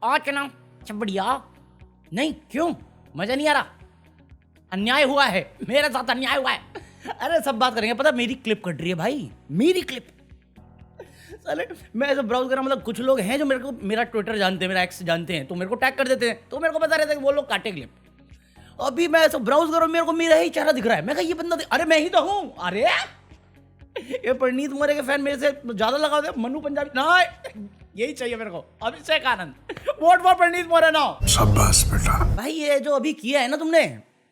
आज ना सब बढ़िया। नहीं क्यों, मजा नहीं आ रहा? अन्याय हुआ है, मेरे साथ अन्याय हुआ है। अरे सब बात करेंगे। पता मेरी क्लिप कट रही है भाई, मेरी क्लिप। साले मैं ऐसे ब्राउज कर रहा हूं, मतलब कुछ लोग हैं जो मेरे को मेरा ट्विटर जानते हैं, मेरा एक्स जानते हैं, तो मेरे को टैग कर देते हैं, तो मेरे को बता रहे थे कि वो लोग काटे क्लिप। अभी मैं ऐसे ब्राउज कर रहा हूं, मेरे को मेरा ही चेहरा दिख रहा है। मैं कहा ये बंदा अरे मैं ही तो हूं। अरे ये परनीत मोरे के फैन मेरे से ज्यादा लगाओ दे। मनु पंजाबी ना, यही चाहिए मेरे को। Abhishek Anand, vote for Parneet More now. शाबाश बेटा। भाई ये जो अभी किया है ना तुमने,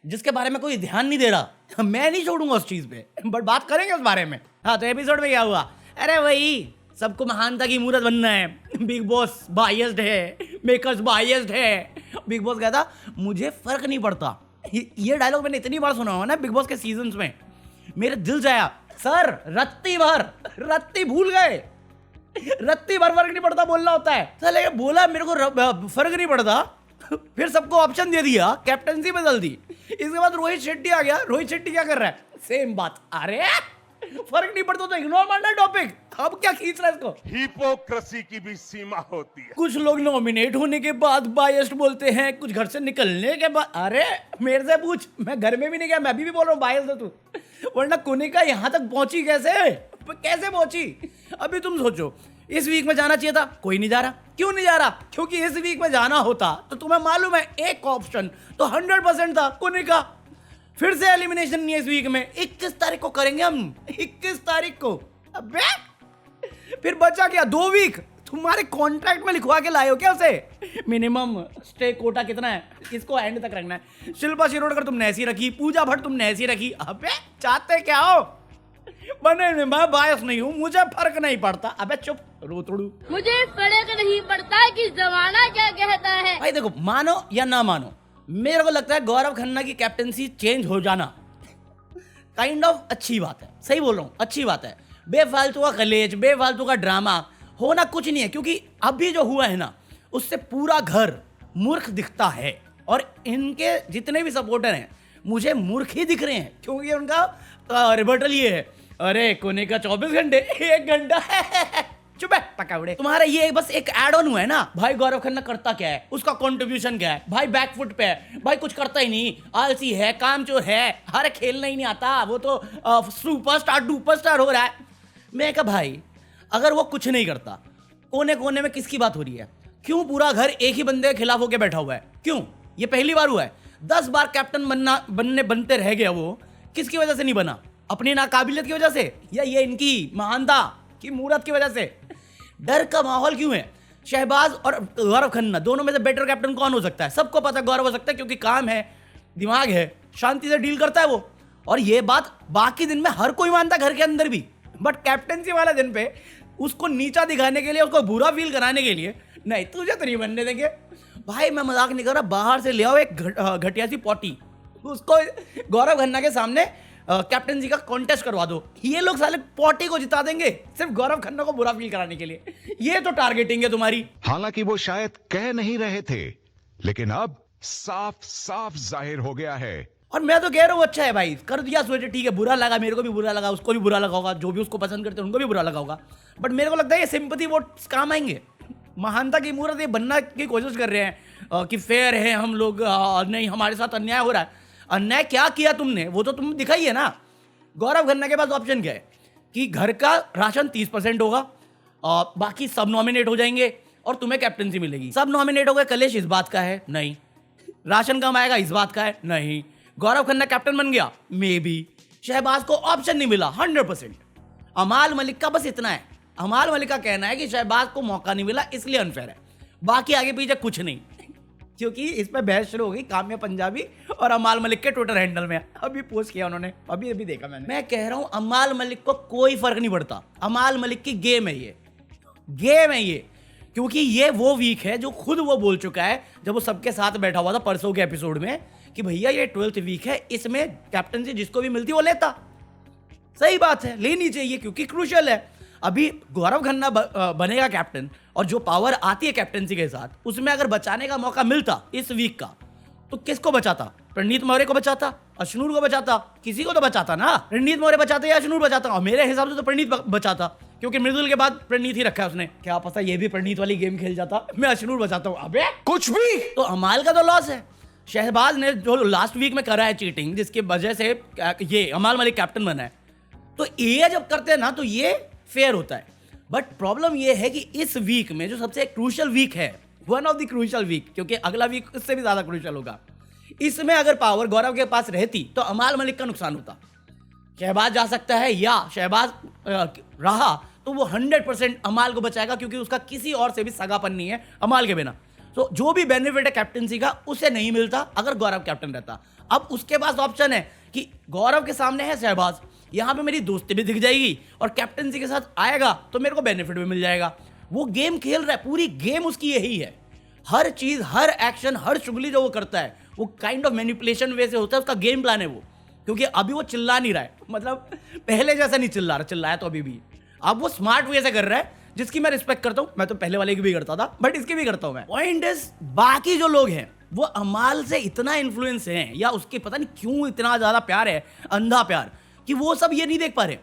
जिसके बारे में कोई ध्यान नहीं दे रहा, मैं नहीं छोड़ूंगा उस चीज पे, बट बात करेंगे उस बारे में। हाँ तो एपिसोड में क्या हुआ? अरे वही सबको महानता की मूर्त बनना है, बिग बॉस बायस्ड है, मेकर्स बायस्ड है। बिग बॉस कहता मुझे फर्क नहीं पड़ता। ये डायलॉग मैंने इतनी बार सुना हुआ ना बिग बॉस के सीजन्स में, मेरे दिल जाया। सर रत्ती भूल गए, रत्ती भर फर्क नहीं पड़ता बोलना होता है। चले बोला मेरे को फर्क नहीं पड़ता, फिर सबको ऑप्शन दे दिया, कैप्टनसी बदल दी। इसके बाद रोहित शेट्टी आ गया। रोहित शेट्टी क्या कर रहा है? सेम बात। अरे फर्क नहीं पड़ता तो इग्नोर मारना टॉपिक, अब क्या खींच रहा है इसको? हिपोक्रेसी की भी सीमा होती है। कुछ लोग नॉमिनेट होने के बाद बायस्ड बोलते हैं, कुछ घर से निकलने के बाद। अरे मेरे से पूछ, मैं घर में भी नहीं गया, मैं भी बोल रहा हूँ बायस्ड है तू। वरना कोनिका यहाँ तक पहुंची कैसे पहुंची? अभी तुम सोचो, इस वीक में जाना चाहिए था, कोई नहीं जा रहा। क्यों नहीं जा रहा? क्योंकि इस वीक में जाना होता तो तुम्हें मालूम है एक ऑप्शन तो 100% था, कोनिका। फिर से एलिमिनेशन नहीं है इस वीक में। 21 तारीख को करेंगे हम, 21 तारीख को। अबे फिर बचा क्या? 2 वीक तुम्हारे कॉन्ट्रैक्ट में लिखवा के लाए हो क्या उसे? मिनिमम स्टे कोटा कितना है, इसको एंड तक रखना है। शिल्पा शिरोडकर तुमने ऐसी रखी, पूजा भट्ट तुमने ऐसी रखी। अबे चाहते क्या हो? बने मैं बायस नहीं हूं, मुझे फर्क नहीं पड़ता। अबे चुप रोतड़ू, मुझे फर्क नहीं पड़ता कि जमाना क्या कहता है। भाई देखो, मानो या ना मानो, मेरे को लगता है गौरव खन्ना की कैप्टनसी चेंज हो जाना काइंड ऑफ अच्छी बात है। सही बोल रहा हूँ, अच्छी बात है। बेफालतू का कलेज, बेफालतू का ड्रामा होना कुछ नहीं है, क्योंकि अभी जो हुआ है ना, उससे पूरा घर मूर्ख दिखता है। और इनके जितने भी सपोर्टर हैं मुझे मूर्ख ही दिख रहे हैं, क्योंकि उनका रिबर्टल ये है, अरे कोने का 24 घंटे 1 घंटा चुप है पकाउड़े। तुम्हारा ये बस एक एड ऑन हुआ है ना। भाई गौरव खन्ना करता क्या है, उसका कंट्रीब्यूशन क्या है? भाई बैकफुट पे है, भाई कुछ करता ही नहीं, आलसी है, कामचोर है, हर खेलना ही नहीं आता, वो तो सुपरस्टार डुपरस्टार हो रहा है। मैं कहा भाई अगर वो कुछ नहीं करता, कोने कोने में किसकी बात हो रही है? क्यों पूरा घर एक ही बंदे के खिलाफ होकर बैठा हुआ है? क्यों? ये पहली बार हुआ है? 10 बार कैप्टन बनते रह गया वो, किसकी वजह से नहीं बना? अपनी नाकाबिलियत की वजह से, या ये इनकी महानता की मूर्त की वजह से? डर का माहौल क्यों है? शहबाज और गौरव खन्ना दोनों में से बेटर कैप्टन कौन हो सकता है? सबको पता गौरव हो सकता है, क्योंकि काम है, दिमाग है, शांति से डील करता है वो। और ये बात बाकी दिन में हर कोई मानता है, घर के अंदर भी। बट कैप्टनसी वाला दिन पे उसको नीचा दिखाने के लिए, उसको बुरा फील कराने के लिए, नहीं तुझे तो नहीं बनने देंगे भाई। मैं मजाक नहीं कर रहा, बाहर से ले आओ एक घटिया सी पॉटी, उसको गौरव खन्ना के सामने कैप्टनसी का कॉन्टेस्ट करवा दो। ये लोग साले पॉटी को जिता देंगे सिर्फ गौरव खन्ना को बुरा फील कराने के लिए। ये तो टारगेटिंग है तुम्हारी। हालांकि वो शायद कह नहीं रहे थे, लेकिन अब साफ साफ जाहिर हो गया है। और मैं तो कह रहा हूँ अच्छा है भाई, कर दिया सोचे, ठीक है, बुरा लगा, मेरे को भी बुरा लगा, उसको भी बुरा लगा होगा, जो भी उसको पसंद करते हैं उनको भी बुरा लगा होगा। बट मेरे को लगता है ये सिंपैथी वोट काम आएंगे। महानता की मूर्त ये बनना की कोशिश कर रहे हैं कि फेयर है हम लोग, नहीं हमारे साथ अन्याय हो रहा है। अन्याय क्या किया तुमने, वो तो तुम दिखाई है ना। गौरव खन्ना के पास ऑप्शन क्या है कि घर का राशन 30% होगा, बाकी सब नॉमिनेट हो जाएंगे और तुम्हें कैप्टनसी मिलेगी। सब नॉमिनेट हो गए, कलेश इस बात का है नहीं, राशन कम आएगा इस बात का है नहीं, गौरव खन्ना कैप्टन बन गया मे बी, शहबाज को ऑप्शन नहीं मिला 100%। अमाल मलिक का बस इतना है, अमाल मलिक का कहना है कि शहबाज को मौका नहीं मिला इसलिए अनफेयर है, बाकी आगे पीछे कुछ नहीं। क्योंकि इस पे बहस शुरू हो गई काम्या पंजाबी और अमाल मलिक के ट्विटर हैंडल में। अभी पोस्ट किया उन्होंने, अभी देखा मैंने। मैं कह रहा हूं अमाल मलिक को कोई फर्क नहीं पड़ता, अमाल मलिक की गेम है ये, गेम है ये। क्योंकि ये वो वीक है जो खुद वो बोल चुका है जब वो सबके साथ बैठा हुआ था परसों के एपिसोड में कि भैया ये 12th वीक है, इसमें कैप्टनसी जिसको भी मिलती वो लेता। सही बात है, लेनी चाहिए क्योंकि क्रूशियल है। अभी गौरव खन्ना बनेगा कैप्टन और जो पावर आती है कैप्टनसी के साथ, उसमें अगर बचाने का मौका मिलता इस वीक का, तो किसको बचाता? प्रणीत मौर्य को बचाता, अशनूर को बचाता, किसी को तो बचाता ना। प्रणीत मौर्य बचाता या अशनूर बचाता, और मेरे हिसाब से तो प्रणीत बचाता, क्योंकि मृदुल के बाद प्रणीत ही रखा है उसने। क्या पता ये भी प्रणीत वाली गेम खेल जाता, मैं अशनूर बचाता हूँ। अबे कुछ भी। तो अमाल का तो लॉस है। शहबाज ने जो लास्ट वीक में करा है चीटिंग, जिसकी वजह से ये अमाल मलिक कैप्टन बना है, तो ये जब करते हैं ना तो ये फेयर होता है। बट प्रॉब्लम ये है कि इस वीक में जो सबसे क्रूशियल वीक है, one of the crucial week, क्योंकि अगला वीक इससे भी ज्यादा क्रूशियल होगा, इसमें अगर पावर गौरव के पास रहती तो अमाल मलिक का नुकसान होता। शहबाज जा सकता है या शहबाज रहा तो वो 100% अमाल को बचाएगा, क्योंकि उसका किसी और से भी सगापन नहीं है अमाल के बिना। तो जो भी बेनिफिट है कैप्टनसी का उसे नहीं मिलता अगर गौरव कैप्टन रहता। अब उसके पास ऑप्शन है कि गौरव के सामने है शहबाज, यहां पे मेरी दोस्ती भी दिख जाएगी और कैप्टनसी के साथ आएगा तो मेरे को बेनिफिट भी मिल जाएगा। वो गेम खेल रहा है, पूरी गेम उसकी यही है। हर चीज, हर एक्शन, हर चुगली जो वो करता है वो काइंड ऑफ मैनिपुलेशन वे से होता है, उसका गेम प्लान है वो। क्योंकि अभी वो चिल्ला नहीं रहा है, मतलब पहले जैसा नहीं चिल्ला रहा, चिल्लाया तो अभी भी। अब वो स्मार्ट वे से कर रहा है, जिसकी मैं रिस्पेक्ट करता हूं। मैं तो पहले वाले की भी करता था, बट इसकी भी करता हूं मैं। पॉइंट इज, बाकी जो लोग हैं वो अमाल से इतना इन्फ्लुएंस हैं, या उसके पता नहीं क्यों इतना ज्यादा प्यार है, अंधा प्यार, कि वो सब ये नहीं देख पा रहे।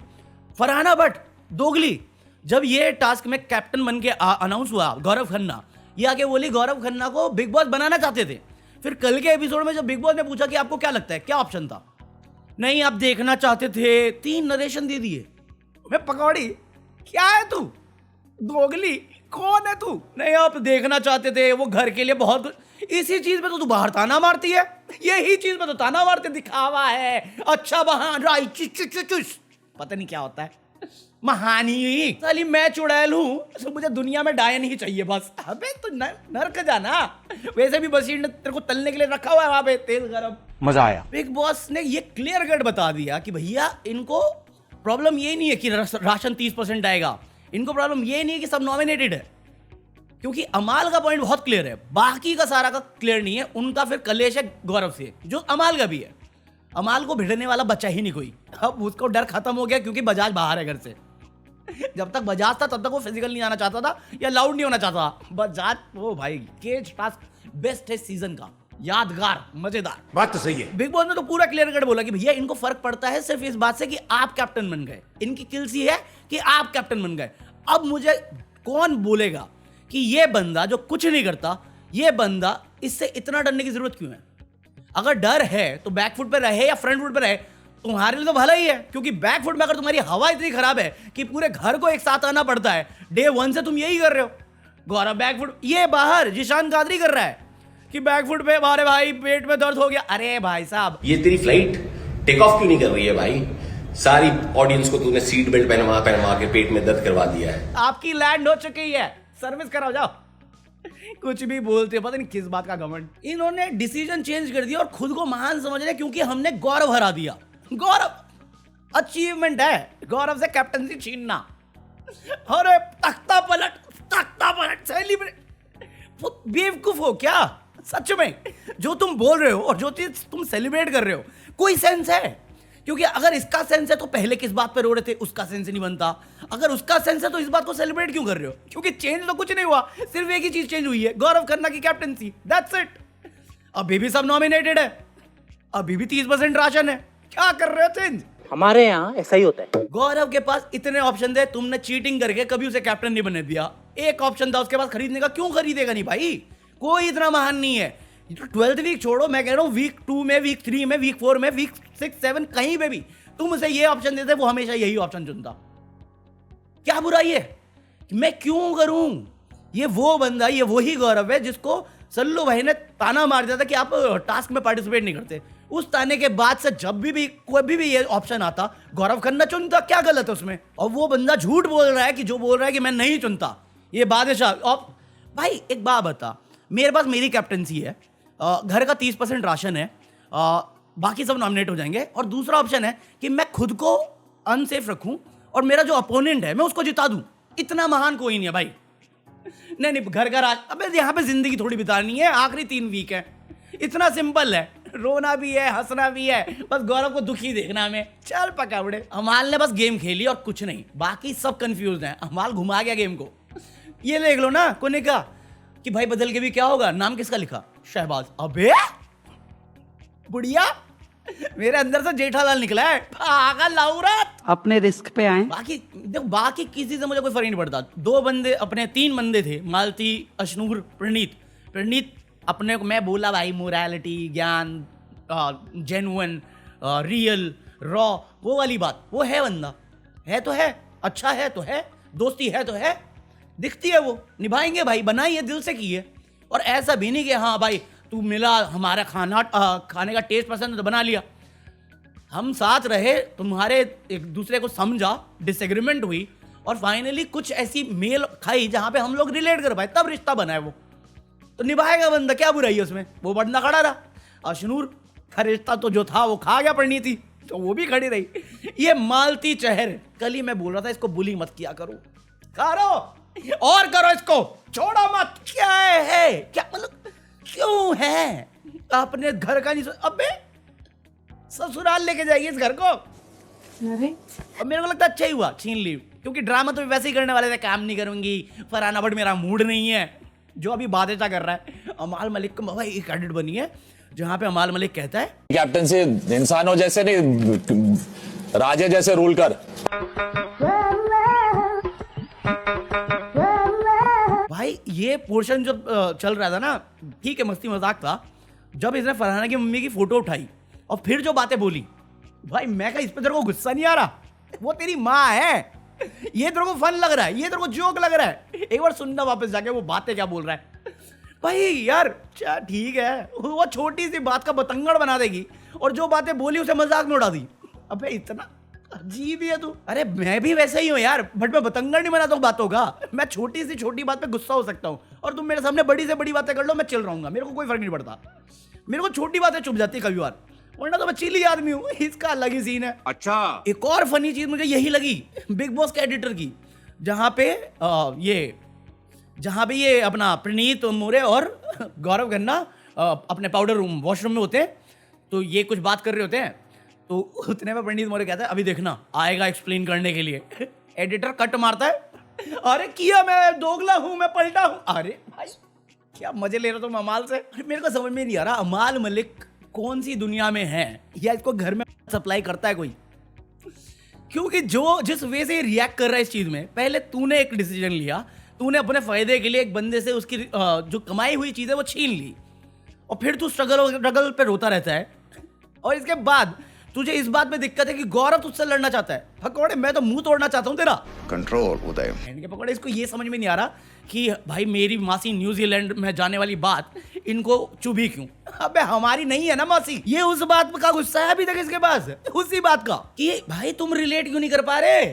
फरहाना भट्ट, दोगली, जब ये टास्क में कैप्टन बन के अनाउंस हुआ, गौरव खन्ना ये आके बोली गौरव खन्ना को बिग बॉस बनाना चाहते थे। फिर कल के एपिसोड में जब बिग बॉस ने पूछा कि आपको क्या लगता है, क्या ऑप्शन था, नहीं आप देखना चाहते थे, 3 नरेशन दे दिए। मैं पकौड़ी, क्या है तू, दोगली कौन है तू, नहीं आप देखना चाहते थे, वो घर के लिए बहुत, इसी चीज पे तो तू बाहर ताना मारती है, यही चीज पे तो ताना मारते, दिखावा है, अच्छा बहाना, पता नहीं क्या होता है, महानी साली मैं चुड़ैल हूं, तो मुझे दुनिया में डायन ही चाहिए बस। अबे तो नर्क जाना, वैसे भी बशीर ने तेरे को तलने के लिए रखा हुआ है वहां पे, तेल गरम। मजा आया। बिग बॉस ने ये क्लियर कट बता दिया कि भैया इनको प्रॉब्लम ये नहीं है कि राशन 30% आएगा, इनको प्रॉब्लम ये नहीं है कि सब नॉमिनेटेड है। क्योंकि अमाल का पॉइंट बहुत क्लियर है, बाकी का सारा का क्लियर नहीं है। उनका फिर कलेश है गौरव से, जो अमाल का भी है। अमाल को भिड़ने वाला बच्चा ही नहीं कोई। अब उसको डर खत्म हो गया क्योंकि बजाज बाहर है घर से। जब तक बजाज था तब तक वो फिजिकल नहीं आना चाहता था या लाउड नहीं होना चाहता था। बजाज, ओ भाई, केज टास्क बेस्ट है सीजन का, यादगार, मजेदार। बात तो सही है। बिग बॉस ने तो पूरा क्लियर कट बोला कि भैया इनको फर्क पड़ता है सिर्फ इस बात से कि आप कैप्टन बन गए, इनकी किल्स ही है कि आप कैप्टन बन गए। अब मुझे कौन बोलेगा कि ये बंदा जो कुछ नहीं करता, ये बंदा, इससे इतना डरने की जरूरत क्यों है? अगर डर है तो बैकफुट पे रहे या फ्रंट फुट पे रहे, तुम्हारे लिए तो भला ही है। क्योंकि बैकफुट में अगर तुम्हारी हवा इतनी खराब है कि पूरे घर को एक साथ आना पड़ता है, डे 1 से तुम यही कर रहे हो। गौरव बैकफुट, ये बाहर जिशान कादरी कर रहा है कि बैकफुट पे मारे भाई पेट में दर्द हो गया। अरे भाई साहब, ये तेरी फ्लाइट टेक ऑफ क्यों नहीं कर रही है भाई? सारी ऑडियंस को तूने सीट बेल्ट पहनवा के पेट में दर्द करवा दिया है। आपकी लैंड हो चुकी है, सर्विस कराओ जाओ। कुछ भी बोलते, पता नहीं किस बात का घमंड। इन्होंने डिसीजन चेंज कर दिया और खुद को महान समझ रहे क्योंकि हमने गौरव हरा दिया। गौरव अचीवमेंट है, गौरव से कैप्टनसी छीनना। अरे तख्ता पलट सेलिब्रेट। बेवकूफ हो क्या सच में? जो तुम बोल रहे हो और जो चीज तुम सेलिब्रेट कर रहे हो, कोई सेंस है? क्योंकि अगर इसका सेंस है तो पहले किस बात पे रो रहे थे, उसका सेंस नहीं बनता। अगर उसका सेंस है तो इस बात को सेलिब्रेट क्यों कर रहे हो? क्योंकि चेंज तो कुछ नहीं हुआ, सिर्फ एक ही चीज चेंज हुई है, गौरव खन्ना की कैप्टनसी, दैट्स इट। अभी भी सब नॉमिनेटेड है, अभी भी 30% राशन है, क्या कर रहे हो चेंज? हमारे यहाँ ऐसा ही होता है। गौरव के पास इतने ऑप्शन थे, तुमने चीटिंग करके कभी उसे कैप्टन नहीं बने दिया। एक ऑप्शन था उसके पास खरीदने का, क्यों खरीदेगा नहीं भाई? कोई इतना महान नहीं है। 12th वीक छोड़ो, मैं कह रहा हूं वीक 2 में, वीक 3 में, वीक 4 में, वीक 6, 7, कहीं पे भी तुम उसे ये ऑप्शन देते, वो हमेशा यही ऑप्शन चुनता। क्या बुराई है? मैं क्यों करूं? ये वो बंदा, ये वही गौरव है जिसको सल्लू भाई ने ताना मार दिया था कि आप टास्क में पार्टिसिपेट नहीं करते। उस ताने के बाद से जब भी कोई भी ये ऑप्शन आता, गौरव खन्ना चुनता। क्या गलत है उसमें? और वो बंदा झूठ बोल रहा है कि जो बोल रहा है कि मैं नहीं चुनता। ये बादशाह, और भाई एक बात बता, मेरे पास मेरी कैप्टनसी है, घर का 30% राशन है, बाकी सब नॉमिनेट हो जाएंगे, और दूसरा ऑप्शन है कि मैं खुद को अनसेफ रखूं और मेरा जो अपोनेंट है मैं उसको जिता दूं। इतना महान कोई नहीं है भाई। नहीं, घर का राज, अबे यहाँ पे जिंदगी थोड़ी बितानी है, आखिरी 3 वीक है, इतना सिंपल है। रोना भी है, हंसना भी है, बस गौरव को दुखी देखना हमें। चल पकड़े। अमाल ने बस गेम खेली और कुछ नहीं, बाकी सब कंफ्यूज हैं। अमाल घुमा गया गेम को। ये देख लो ना, कोने का कि भाई बदल के भी क्या होगा, नाम किसका लिखा? शहबाज। अबे बुढ़िया, मेरे अंदर से जेठालाल निकला है, पागल लाउरत। अपने रिस्क पे आए। बाकी देखो, बाकी किसी से मुझे कोई फर्क नहीं पड़ता। 2 बंदे अपने 3 बंदे थे, मालती, अशनूर, प्रणीत अपने को मैं बोला भाई मोरालिटी, ज्ञान, जेन्युइन, रियल, रॉ, वो वाली बात, वो है बंदा, है तो है, अच्छा है तो है, दोस्ती है तो है, दिखती है वो, निभाएंगे भाई, बनाई है, दिल से की है। और ऐसा भी नहीं कि हाँ भाई तू मिला, हमारा खाने का टेस्ट पसंद है तो बना लिया। हम साथ रहे, तुम्हारे एक दूसरे को समझा, डिसएग्रीमेंट हुई और फाइनली कुछ ऐसी मेल खाई जहां पे हम लोग रिलेट कर पाए, तब रिश्ता बना है वो, तो निभाएगा बंदा, क्या बुराई है उसमें। वो बंदा खड़ा रहा, अशनूर का रिश्ता तो जो था वो खा गया परिणीति, तो वो भी खड़ी रही। ये मालती चेहर, कल ही मैं बोल रहा था इसको बुली मत किया करो, करो और करो, इसको छोड़ो मत। क्या है क्या मतलब, क्यों है अपने घर का नहीं अबे ससुराल लेके जाइए इस घर को। अरे और मेरे को लगता है अच्छा ही हुआ छीन ली, क्योंकि ड्रामा तो वैसे ही करने वाले थे, काम नहीं करूंगी, फरहाना बट मेरा मूड नहीं है, जो अभी बादशाह कर रहा है। अमाल मलिक को भाई एक एडिट बनी है जहां पे अमाल मलिक कहता है कैप्टन से इंसानों जैसे नहीं, राजे जैसे रूल कर। भाई ये पोर्शन जब चल रहा था ना, ठीक है मस्ती मजाक था, जब इसने फरहाना की मम्मी की फोटो उठाई और फिर जो बातें बोली, भाई मैं कहा इस पे तेरे को गुस्सा नहीं आ रहा, वो तेरी माँ है, ये तेरे को फन लग रहा है, ये तेरे को जोक लग रहा है, एक बार सुनना वापस जाके वो बातें क्या बोल रहा है। भाई यार ठीक है, वो छोटी सी बात का बतंगड़ बना देगी और जो बातें बोली उसे मजाक में उड़ा दी। अबे इतना अजीब ही है तू। अरे मैं भी वैसे ही हूँ यार, बट मैं बतंगड़ नहीं बनाता हूँ बातों का, मैं छोटी सी छोटी बात पे गुस्सा हो सकता हूँ और तुम मेरे सामने बड़ी से बड़ी बातें कर लो, मैं चिल रहूंगा, मेरे को कोई फर्क नहीं पड़ता। मेरे को छोटी बातें चुप जाती है कभी बार, वरना तो मैं चिली आदमी हूँ। इसका अलग ही सीन है। अच्छा, एक और फनी चीज मुझे यही लगी बिग बॉस के एडिटर की, जहां पे ये अपना प्रणीत मोरे और गौरव खन्ना अपने पाउडर रूम वॉशरूम में होते हैं, तो ये कुछ बात कर रहे होते हैं, तो उतने में प्रणीत मोरे कहता है अभी देखना आएगा एक्सप्लेन करने के लिए। एडिटर कट मारता है, अरे किया मैं दोगला हूं, मैं पलटा हूं। अरे भाई क्या मजे ले रहे हो तुम अमाल से। मेरे को समझ में नहीं आ रहा अमाल मलिक कौन सी दुनिया में है, या इसको घर में सप्लाई करता है कोई, क्योंकि जो जिस वे से रिएक्ट कर रहा है इस चीज में, पहले तूने एक डिसीजन लिया, तूने अपने फायदे के लिए एक बंदे से उसकी जो कमाई हुई चीज है वो छीन ली, और फिर तू स्ट्रगल पे रोता रहता है, और इसके बाद तुझे इस बात में दिक्कत है कि गौरव तुझसे लड़ना चाहता है। पकौड़े मैं तो मुंह तोड़ना चाहता हूं तेरा। कंट्रोल उदय। के पकौड़े इसको ये समझ में नहीं आ रहा कि भाई मेरी मासी न्यूजीलैंड में जाने वाली बात इनको चुभी क्यों। अबे हमारी नहीं है ना मासी, ये उस बात का गुस्सा है अभी तक इसके पास, उसी बात का कि भाई तुम रिलेट क्यों नहीं कर पा रहे,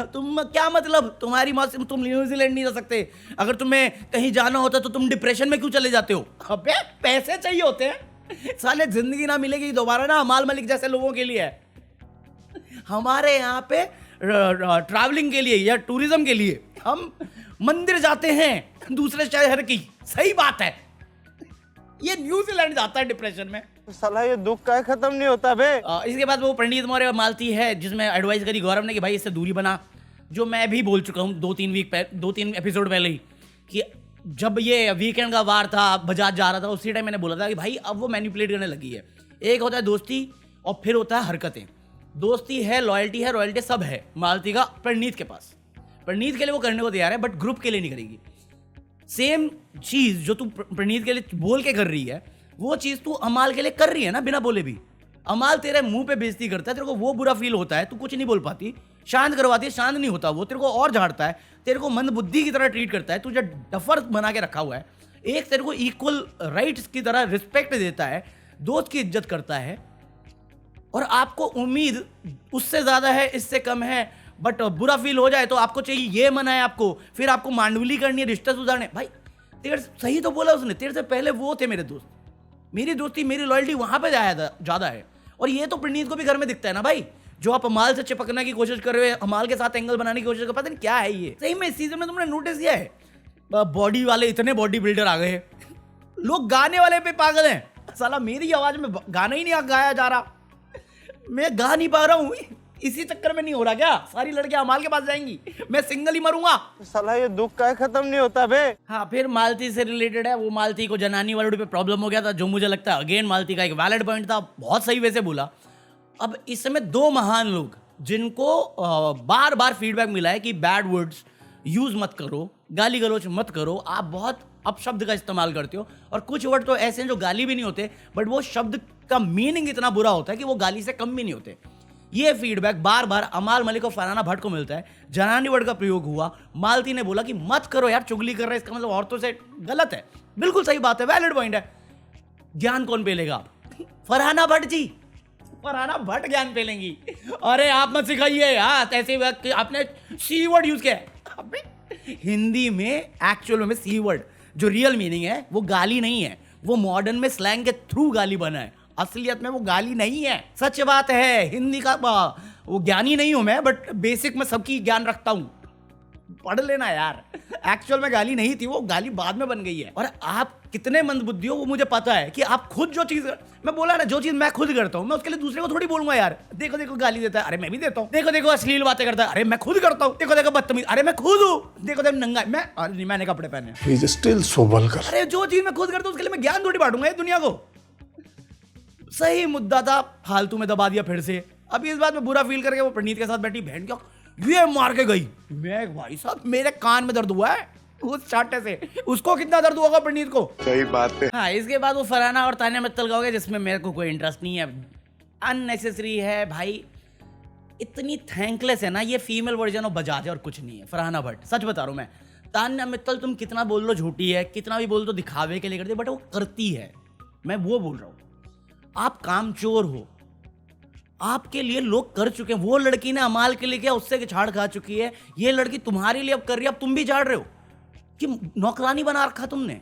तुम क्या मतलब, तुम्हारी मासी, तुम न्यूजीलैंड नहीं जा सकते, अगर तुम्हें कहीं जाना होता तो तुम डिप्रेशन में क्यों चले जाते हो। अबे पैसे चाहिए होते हैं साले, जिंदगी ना मिलेगी दोबारा ना अमाल मलिक जैसे लोगों के लिए। हमारे यहाँ पे ट्रैवलिंग के लिए या टूरिज्म के लिए हम मंदिर जाते हैं दूसरे शहर की, सही बात है, ये न्यूजीलैंड जाता है डिप्रेशन में। साला ये दुख का खत्म नहीं होता बे। इसके बाद वो प्रणीत मौर्य मालती है जिसमें एडवाइस करी गौरव ने कि भाई इससे दूरी बना, जो मैं भी बोल चुका हूँ 2-3 एपिसोड पहले ही, कि जब ये वीकेंड का वार था, बजाज जा रहा था, उसी टाइम मैंने बोला था कि भाई अब वो मैनिपुलेट करने लगी है। एक होता है दोस्ती और फिर होता है हरकतें। दोस्ती है, लॉयल्टी है, रॉयल्टी सब है मालती का प्रणीत के पास, प्रणीत के लिए वो करने को तैयार है, बट ग्रुप के लिए नहीं करेगी। सेम चीज जो तू प्रणीत के लिए बोल के कर रही है, वो चीज तू अमाल के लिए कर रही है ना बिना बोले भी। अमाल तेरे मुंह पे बेइज्जती करता है, तेरे को वो बुरा फील होता है, तू कुछ नहीं बोल पाती, शांत करवाती है, शांत नहीं होता वो, तेरे को और झाड़ता है, तेरे को मंद बुद्धि की तरह ट्रीट करता है, तुझे डफर बना के रखा हुआ है, एक तेरे को इक्वल राइट्स की तरह रिस्पेक्ट देता है, दोस्त की इज्जत करता है, और आपको उम्मीद उससे ज्यादा है, इससे कम है, बट बुरा फील हो जाए तो आपको चाहिए ये मना है आपको, फिर आपको मांडुली करनी है, रिश्ते सुधारने। भाई तेरे सही तो बोला उसने, तेरे से पहले वो थे मेरे दोस्त, मेरी दोस्ती मेरी लॉयल्टी वहां पे ज्यादा है। और ये तो प्रणीत को भी घर में दिखता है ना भाई, जो आप अमाल से चिपकने की कोशिश कर रहे हो, अमाल के साथ एंगल बनाने की कोशिश कर, पता नहीं क्या है ये। सही में इस सीजन में तुमने नोटिस किया है, बॉडी वाले इतने बॉडी बिल्डर आ गए हैं, लोग गाने वाले पे पागल हैं। साला मेरी आवाज में गाना ही नहीं गाया जा रहा, मैं गा नहीं पा रहा हूँ, इसी चक्कर में नहीं हो रहा क्या? सारी लड़कियां अमाल के पास जाएंगी, मैं सिंगल ही मरूंगा। साला ये दुख का खत्म नहीं होता बे। हाँ, फिर मालती से रिलेटेड है। वो मालती को जनानी वालों पे प्रॉब्लम हो गया था, जो मुझे लगता है अगेन मालती का एक वैलिड पॉइंट था, बहुत सही वैसे बोला। अब इस समय दो महान लोग जिनको बार बार फीडबैक मिला है कि बैड वर्ड्स यूज मत करो, गाली गलौज मत करो, आप बहुत अपशब्द का इस्तेमाल करते हो, और कुछ वर्ड तो ऐसे हैं जो गाली भी नहीं होते बट वो शब्द का मीनिंग इतना बुरा होता है कि वो गाली से कम भी नहीं होते। ये फीडबैक बार बार अमाल मलिक और फरहाना भट्ट को मिलता है। जनानी वर्ड का प्रयोग हुआ, मालती ने बोला कि मत करो यार, चुगली कर रहे हैं, इसका मतलब औरतों से गलत है। बिल्कुल सही बात है, वैलिड पॉइंट है। ज्ञान कौन पेलेगा? फरहाना भट्ट जी, फरहाना भट्ट ज्ञान पेलेंगी। अरे आप मत सिखाइए यार, ऐसे वक्त आपने सी वर्ड यूज किया है। अबे हिंदी में एक्चुअल में सी वर्ड जो रियल मीनिंग है वो गाली नहीं है, वो मॉडर्न में स्लैंग के थ्रू गाली बना है, असलियत में वो गाली नहीं है। सच बात है, हिंदी का वो ज्ञानी नहीं हूं मैं, बट बेसिक में सबकी ज्ञान रखता हूं, पढ़ लेना यार। एक्चुअल में गाली नहीं थी, वो गाली बाद में बन गई है। और आप कितने मंदबुद्धि हो वो मुझे पता है कि आप खुद जो चीज, मैं बोला ना, जो चीज मैं खुद करता हूं मैं उसके लिए दूसरे को थोड़ी बोलूंगा यार। देखो देखो गाली देता है, अरे मैं भी देता हूं। देखो देखो अश्लील बातें करता है, अरे मैं खुद करता हूं। देखो देखो बदतमीज, अरे मैं खुद हूं। देखो देखो नंगा, मैंने कपड़े पहने। He is still so vulgar. अरे जो चीज मैं खुद करता हूं उसके लिए मैं ज्ञान थोड़ी बांटूंगा ये दुनिया को। सही मुद्दा था, फालतू में दबा दिया फिर से। अभी इस बात में बुरा फील करके वो प्रणीत के साथ बैठी, बहन क्या ये मार के गई। मैं भाई साहब मेरे कान में दर्द हुआ है उस चाटे से, उसको कितना दर्द होगा प्रणीत को। सही बात है। हाँ, इसके बाद वो फरहाना और तान्या मित्तल का हो गया, जिसमें मेरे को कोई इंटरेस्ट नहीं है, अननेसेसरी है भाई। इतनी थैंकलेस है ना ये फीमेल वर्जन ऑफ बजाज है और कुछ नहीं है। फरहाना भट्ट, सच बता रहा हूँ मैं, तान्या मित्तल तुम कितना बोल लो झूठी है, कितना भी बोल दो दिखावे के लिए करती है, बट वो करती है। मैं वो बोल रहा हूँ, आप कामचोर हो, आपके लिए लोग कर चुके हैं। वो लड़की ने अमाल के लिए किया, उससे झाड़ खा चुकी है, ये लड़की तुम्हारे लिए अब कर रही है, अब तुम भी झाड़ रहे हो कि नौकरानी बना रखा तुमने।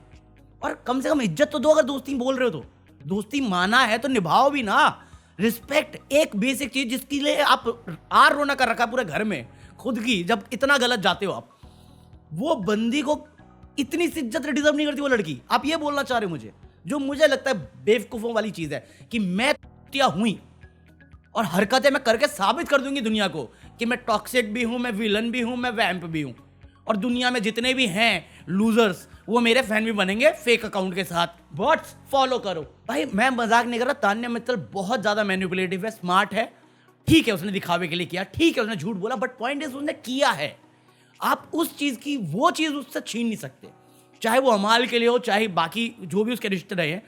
और कम से कम इज्जत तो दो, अगर दोस्ती बोल रहे हो तो दोस्ती माना है तो निभाओ भी ना। रिस्पेक्ट एक बेसिक चीज जिसके लिए आप आर रोना कर रखा पूरे घर में खुद की, जब इतना गलत जाते हो आप। वो बंदी को इतनी सी इज्जत डिजर्व नहीं करती वो लड़की। आप ये बोलना चाह रहे हो मुझे, जो मुझे लगता है बेवकूफों वाली चीज है कि मैं हुई और हरकतें मैं करके साबित कर दूंगी दुनिया को कि मैं टॉक्सिक भी हूं, मैं विलन भी हूं, मैं वैम्प भी हूं, और दुनिया में जितने भी हैं लूजर्स वो मेरे फैन भी बनेंगे फेक अकाउंट के साथ। बॉट्स फॉलो करो भाई, मैं मजाक नहीं कर रहा। तान्या मित्तल बहुत ज्यादा मैनिपुलेटिव है, स्मार्ट है, ठीक है उसने दिखावे के लिए किया, ठीक है उसने झूठ बोला, बट पॉइंट इज उसने किया है। आप उस चीज की वो चीज उससे छीन नहीं सकते, चाहे वो अमाल के लिए हो, चाहे बाकी जो भी उसके रिश्ते रहे हैं।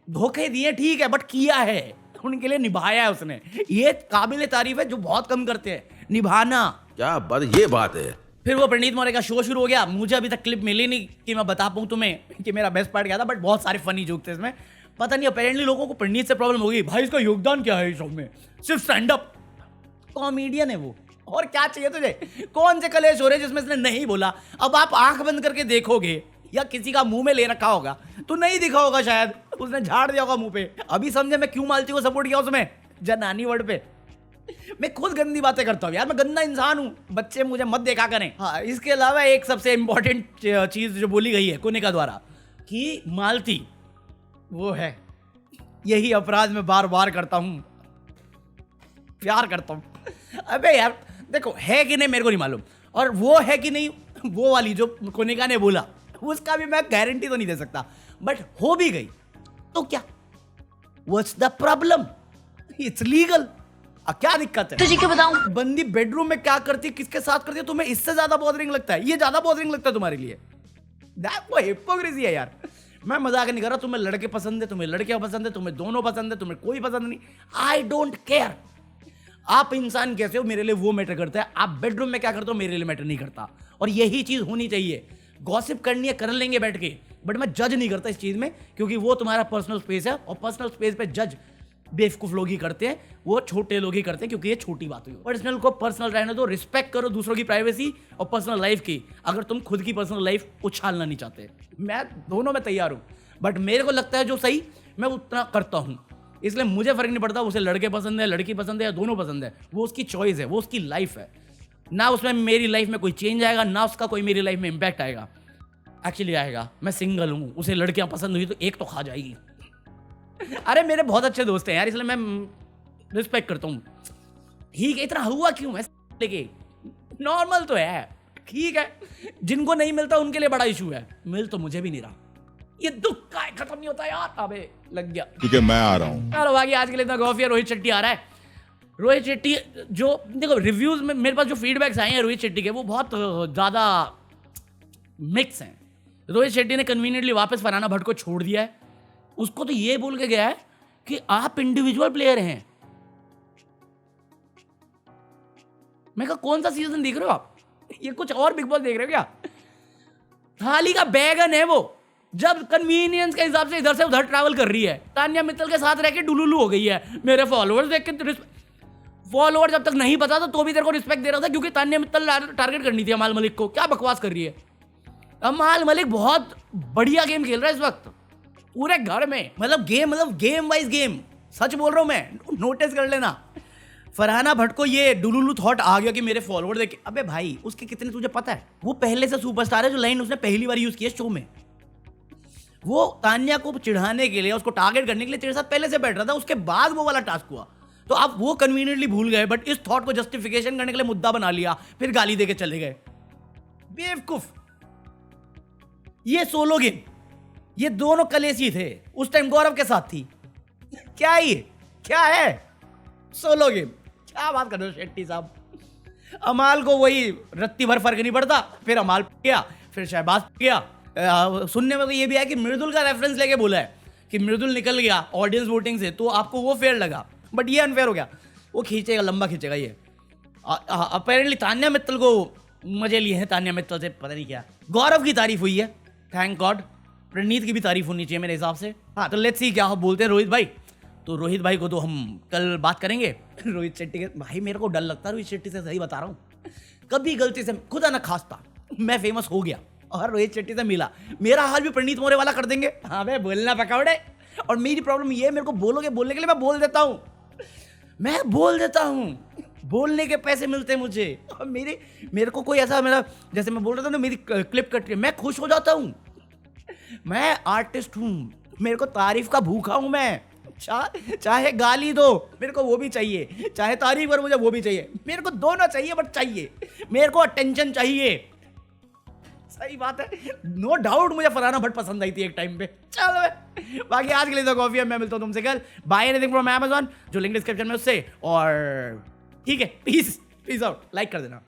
धोखे दिए ठीक है, बट किया है, उनके लिए निभाया है उसने। ये काबिल तारीफ है जो बहुत कम करते हैं, निभाना। क्या बात, ये बात है। फिर वो प्रणीत मौर्य का शो शुरू हो गया। मुझे अभी तक क्लिप मिली नहीं कि मैं बता पाऊँ तुम्हें कि मेरा बेस्ट पार्ट क्या था, बट बहुत सारे फनी जोक थे इसमें। पता नहीं अपेरेंटली लोगों को प्रणीत से प्रॉब्लम होगी, भाई इसका योगदान क्या है इस शो में, सिर्फ स्टैंड अप कॉमेडियन है वो, और क्या चाहिए तुझे। कौन से कलेश हो रहे जिसमें इसने नहीं बोला। अब आप आंख बंद करके देखोगे या किसी का मुंह में ले रखा होगा तो नहीं दिखा होगा, शायद उसने झाड़ दिया होगा मुंह पे। अभी समझे मैं क्यों मालती को सपोर्ट किया उसमें, जनानी वर्ड पे। मैं खुद गंदी बातें करता हूँ यार, मैं गंदा इंसान हूँ, बच्चे मुझे मत देखा करें। हाँ, इसके अलावा एक सबसे इंपॉर्टेंट चीज जो बोली गई है कुनिका द्वारा कि मालती वो है, यही अपराध मैं बार बार करता हूँ, प्यार करता हूँ। अबे यार देखो, है कि नहीं मेरे को नहीं मालूम, और वो है कि नहीं वो वाली जो कुनिका ने बोला उसका भी मैं गारंटी तो नहीं दे सकता, बट हो भी गई तो क्या, what's the problem, it's legal. क्या दिक्कत है तुझे क्यों बताऊं? बंदी बेडरूम में क्या करती है, किसके साथ करती है, तुम्हें इससे ज्यादा बॉदरिंग लगता है, ये ज्यादा बॉदरिंग लगता है तुम्हारे लिए। दैट वो हिपोक्रेसी है यार। मैं मजाक नहीं कर रहा, तुम्हें लड़के पसंद है, तुम्हें लड़कियां पसंद है, तुम्हें दोनों पसंद है, तुम्हें कोई पसंद नहीं, आई डोंट केयर। आप इंसान कैसे हो मेरे लिए वो मैटर करता है, आप बेडरूम में क्या करते हो मेरे लिए मैटर नहीं करता। और यही चीज होनी चाहिए। गॉसिप करनी है कर लेंगे बैठ के, बट मैं जज नहीं करता इस चीज में, क्योंकि वो तुम्हारा पर्सनल स्पेस है, और पर्सनल स्पेस पे जज बेवकूफ लोग ही करते हैं, वो छोटे लोग ही करते हैं, क्योंकि ये छोटी बात हुई। पर्सनल को पर्सनल रहने दो, रिस्पेक्ट करो दूसरों की प्राइवेसी और पर्सनल लाइफ की, अगर तुम खुद की पर्सनल लाइफ उछालना नहीं चाहते। मैं दोनों में तैयार हूं, बट मेरे को लगता है जो सही मैं उतना करता हूं, इसलिए मुझे फर्क नहीं पड़ता उसे लड़के पसंद है, लड़की पसंद है या दोनों पसंद है। वो उसकी चॉइस है, वो उसकी लाइफ है, ना उसमें मेरी लाइफ में कोई चेंज आएगा, ना उसका कोई मेरी लाइफ में इंपैक्ट आएगा। एक्चुअली आएगा, मैं सिंगल हूं, उसे लड़कियां पसंद हुई तो एक तो खा जाएगी। अरे मेरे बहुत अच्छे दोस्त हैं यार, इसलिए मैं रिस्पेक्ट करता हूँ। ठीक है, इतना हुआ क्यों है लेके? नॉर्मल तो है, ठीक है, जिनको नहीं मिलता उनके लिए बड़ा इशू है, मिल तो मुझे भी नहीं रहा। ये दुख का खत्म नहीं होता यार। अबे लग गया, क्योंकि मैं आ रहा हूं। चलो बाकी आज के लिए इतना काफी है। रोहित शेट्टी आ रहा है। रोहित शेट्टी जो देखो रिव्यूज में मेरे पास जो फीडबैक्स आए हैं रोहित शेट्टी के, वो बहुत ज़्यादा मिक्स हैं। रोहित शेट्टी ने कन्वीनियंटली वापस फरहाना भट्ट को छोड़ दिया है। उसको तो ये बोल के गया है कि आप इंडिविजुअल प्लेयर हैं। मैं कहा कौन सा सीजन देख रहे हो आप? ये कुछ और बिग बॉस देख रहे हो क्या? थाली का बैगन है वो, जब कन्वीनियंस के हिसाब से इधर से उधर ट्रैवल कर रही है। तान्या मित्तल के साथ रह के डुलुलू हो गई है। मेरे फॉलोअर्स देख के, फॉलोअर जब तक नहीं पता था तो भी तेरे को रिस्पेक्ट दे रहा था क्योंकि तान्या मित्तल टारगेट करनी थी अमाल मलिक को। क्या बकवास कर रही है? अमाल मलिक बहुत बढ़िया गेम खेल रहा है इस वक्त पूरे घर में, मतलब गेम वाइज गेम। सच बोल रहा हूं मैं, नोटिस कर लेना। फरहाना भट्ट को ये डुलुलू थॉट आ गया कि मेरे फॉलोअर देख, अबे भाई उसके कितने तुझे पता है? वो पहले से सुपरस्टार है। जो लाइन उसने पहली बार यूज की है शो में, वो तान्या को चिढ़ाने के लिए, उसको टारगेट करने के लिए तेरे साथ पहले से बैठ रहा था। उसके बाद वो वाला टास्क हुआ तो आप वो कन्वीनियंटली भूल गए, बट इस थॉट को जस्टिफिकेशन करने के लिए मुद्दा बना लिया, फिर गाली देके चले गए। बेवकूफ। ये सोलो गेम, ये दोनों कलेसी थे। उस टाइम गौरव के साथ थी। क्या ये क्या है? Solo game. क्या बात कर रहे हो शेट्टी साहब? अमाल को वही रत्ती भर फर्क नहीं पड़ता। फिर अमाल गया, फिर शहबाज गया। सुनने में तो ये भी है कि मृदुल का रेफरेंस लेके बोला है कि मृदुल निकल गया ऑडियंस वोटिंग से, तो आपको वो फेयर लगा, बट ये अनफेयर हो गया। वो खींचेगा, लंबा खींचेगा ये। अपेरेंटली तान्या मित्तल को मजे लिए हैं, तान्या मित्तल से पता नहीं क्या। गौरव की तारीफ हुई है, थैंक गॉड। प्रणीत की भी तारीफ होनी चाहिए मेरे हिसाब से। हाँ, तो लेट्स सी क्या बोलते हैं रोहित भाई। तो रोहित भाई को तो हम कल बात करेंगे। रोहित शेट्टी के भाई, मेरे को डर लगता है रोहित शेट्टी से, सही बता रहा हूँ। कभी गलती से खुदा ना खास्ता मैं फेमस हो गया और रोहित शेट्टी से मिला, मेरा हाल भी प्रणीत मोरे वाला कर देंगे। हाँ भाई, बोलना पकौड़े। और मेरी प्रॉब्लम ये है, मेरे को बोलोगे बोलने के लिए, मैं बोल देता हूँ। मैं बोल देता हूँ, बोलने के पैसे मिलते हैं मुझे। और मेरे को कोई ऐसा, मेरा जैसे मैं बोल रहा था ना, मेरी क्लिप कट रही है, मैं खुश हो जाता हूँ। मैं आर्टिस्ट हूँ, मेरे को तारीफ का भूखा हूँ मैं। चाहे गाली दो, मेरे को वो भी चाहिए, चाहे तारीफ करो मुझे वो भी चाहिए। मेरे को दोनों चाहिए, बट चाहिए मेरे को अटेंशन चाहिए। सही बात है, नो डाउट। मुझे फरहाना भट्ट पसंद आई थी एक टाइम पे। चलो बाकी आज के लिए तो कॉफी है। मैं मिलता हूँ तुमसे कल। बाय एनीथिंग फ्रॉम अमेज़न, जो लिंक डिस्क्रिप्शन में उससे। और ठीक है, पीस आउट। लाइक कर देना।